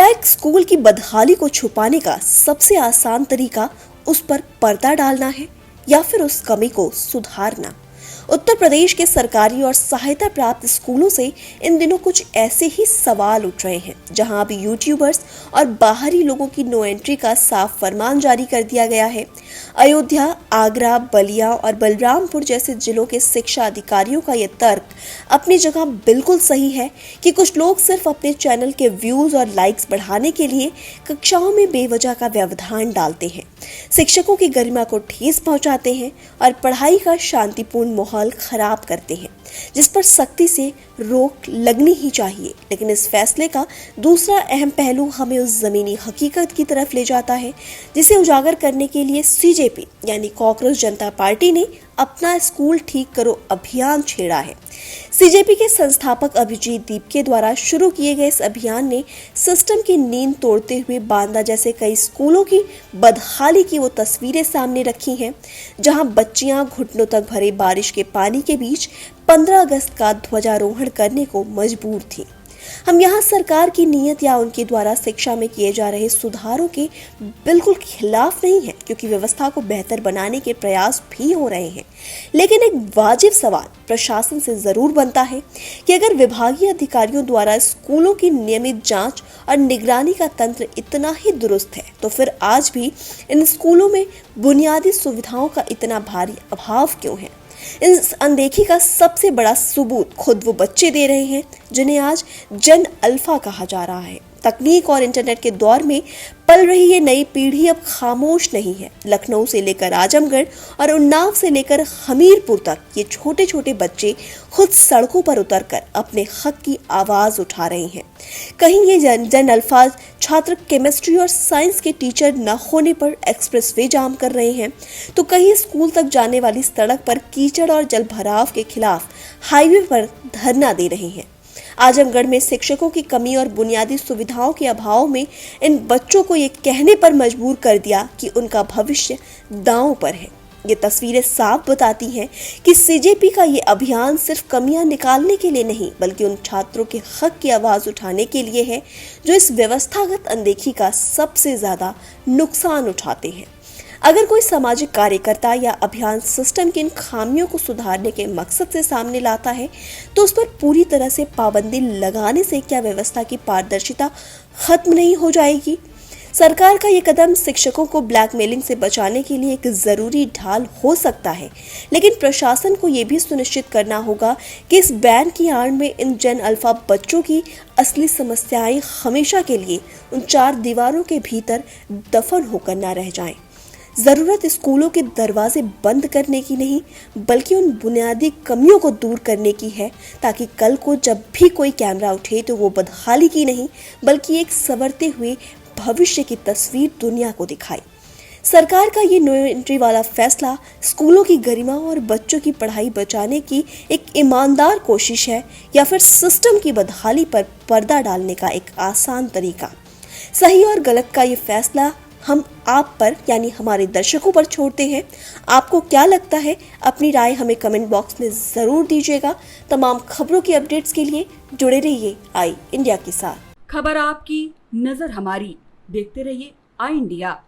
क्या एक स्कूल की बदहाली को छुपाने का सबसे आसान तरीका उस पर पर्दा डालना है या फिर उस कमी को सुधारना? उत्तर प्रदेश के सरकारी और सहायता प्राप्त स्कूलों से इन दिनों कुछ ऐसे ही सवाल उठ रहे हैं, जहां अभी यूट्यूबर्स और बाहरी लोगों की नो एंट्री का साफ फरमान जारी कर दिया गया है। अयोध्या, आगरा, बलिया और बलरामपुर जैसे जिलों के शिक्षा अधिकारियों का यह तर्क अपनी जगह बिल्कुल सही है कि कुछ लोग सिर्फ अपने चैनल के व्यूज और लाइक्स बढ़ाने के लिए कक्षाओं में बेवजह का व्यवधान डालते हैं, शिक्षकों की गरिमा को ठेस पहुंचाते हैं और पढ़ाई का शांतिपूर्ण माहौल खराब करते हैं, जिस पर सख्ती से रोक लगनी ही चाहिए। लेकिन इस फैसले का दूसरा अहम पहलू हमें उस जमीनी हकीकत की तरफ ले जाता है जिसे उजागर करने के लिए सीजेपी यानी कॉकरोच जनता पार्टी ने अपना स्कूल ठीक करो अभियान छेड़ा है। सीजेपी के संस्थापक अभिजीत दीप के द्वारा शुरू किए गए इस अभियान ने सिस्टम की नींद तोड़ते हुए बांदा जैसे कई स्कूलों की बदहाली की वो तस्वीरें सामने रखी हैं, जहां बच्चियां घुटनों तक भरे बारिश के पानी के बीच 15 अगस्त का ध्वजारोहण करने को मजबूर थी। हम यहाँ सरकार की नीयत या उनके द्वारा शिक्षा में किए जा रहे सुधारों के बिल्कुल खिलाफ नहीं है, क्योंकि व्यवस्था को बेहतर बनाने के प्रयास भी हो रहे हैं। लेकिन एक वाजिब सवाल प्रशासन से जरूर बनता है कि अगर विभागीय अधिकारियों द्वारा स्कूलों की नियमित जांच और निगरानी का तंत्र इतना ही दुरुस्त है, तो फिर आज भी इन स्कूलों में बुनियादी सुविधाओं का इतना भारी अभाव क्यों है? इस अनदेखी का सबसे बड़ा सबूत खुद वो बच्चे दे रहे हैं जिन्हें आज जन अल्फा कहा जा रहा है। तकनीक और इंटरनेट के दौर में पल रही ये नई पीढ़ी अब खामोश नहीं है। लखनऊ से लेकर आजमगढ़ और उन्नाव से लेकर हमीरपुर तक ये छोटे छोटे बच्चे खुद सड़कों पर उतरकर अपने हक की आवाज उठा रहे हैं। कहीं ये जन अल्फा छात्र केमिस्ट्री और साइंस के टीचर न होने पर एक्सप्रेस वे जाम कर रहे हैं, तो कहीं स्कूल तक जाने वाली सड़क पर कीचड़ और जल भराव के खिलाफ हाईवे पर धरना दे रहे हैं। आजमगढ़ में शिक्षकों की कमी और बुनियादी सुविधाओं के अभाव में इन बच्चों को ये कहने पर मजबूर कर दिया कि उनका भविष्य दांव पर है। ये तस्वीरें साफ बताती हैं कि सीजेपी का ये अभियान सिर्फ कमियां निकालने के लिए नहीं, बल्कि उन छात्रों के हक की आवाज उठाने के लिए है जो इस व्यवस्थागत अनदेखी का सबसे ज्यादा नुकसान उठाते हैं। अगर कोई सामाजिक कार्यकर्ता या अभियान सिस्टम की इन खामियों को सुधारने के मकसद से सामने लाता है, तो उस पर पूरी तरह से पाबंदी लगाने से क्या व्यवस्था की पारदर्शिता खत्म नहीं हो जाएगी? सरकार का ये कदम शिक्षकों को ब्लैकमेलिंग से बचाने के लिए एक जरूरी ढाल हो सकता है, लेकिन प्रशासन को ये भी सुनिश्चित करना होगा कि इस बैन की आड़ में इन जन अल्फा बच्चों की असली समस्याएं हमेशा के लिए उन चार दीवारों के भीतर दफन होकर न रह जाएं। जरूरत स्कूलों के दरवाजे बंद करने की नहीं, बल्कि उन बुनियादी कमियों को दूर करने की है, ताकि कल को जब भी कोई कैमरा उठे तो वो बदहाली की नहीं, बल्कि एक संवरते हुए भविष्य की तस्वीर दुनिया को दिखाए। सरकार का ये नो एंट्री वाला फैसला स्कूलों की गरिमा और बच्चों की पढ़ाई बचाने की एक ईमानदार कोशिश है, या फिर सिस्टम की बदहाली पर पर्दा डालने का एक आसान तरीका? सही और गलत का ये फैसला हम आप पर यानी हमारे दर्शकों पर छोड़ते हैं। आपको क्या लगता है? अपनी राय हमें कमेंट बॉक्स में जरूर दीजिएगा। तमाम खबरों की अपडेट्स के लिए जुड़े रहिए आई इंडिया के साथ। खबर आपकी, नजर हमारी। देखते रहिए आई इंडिया।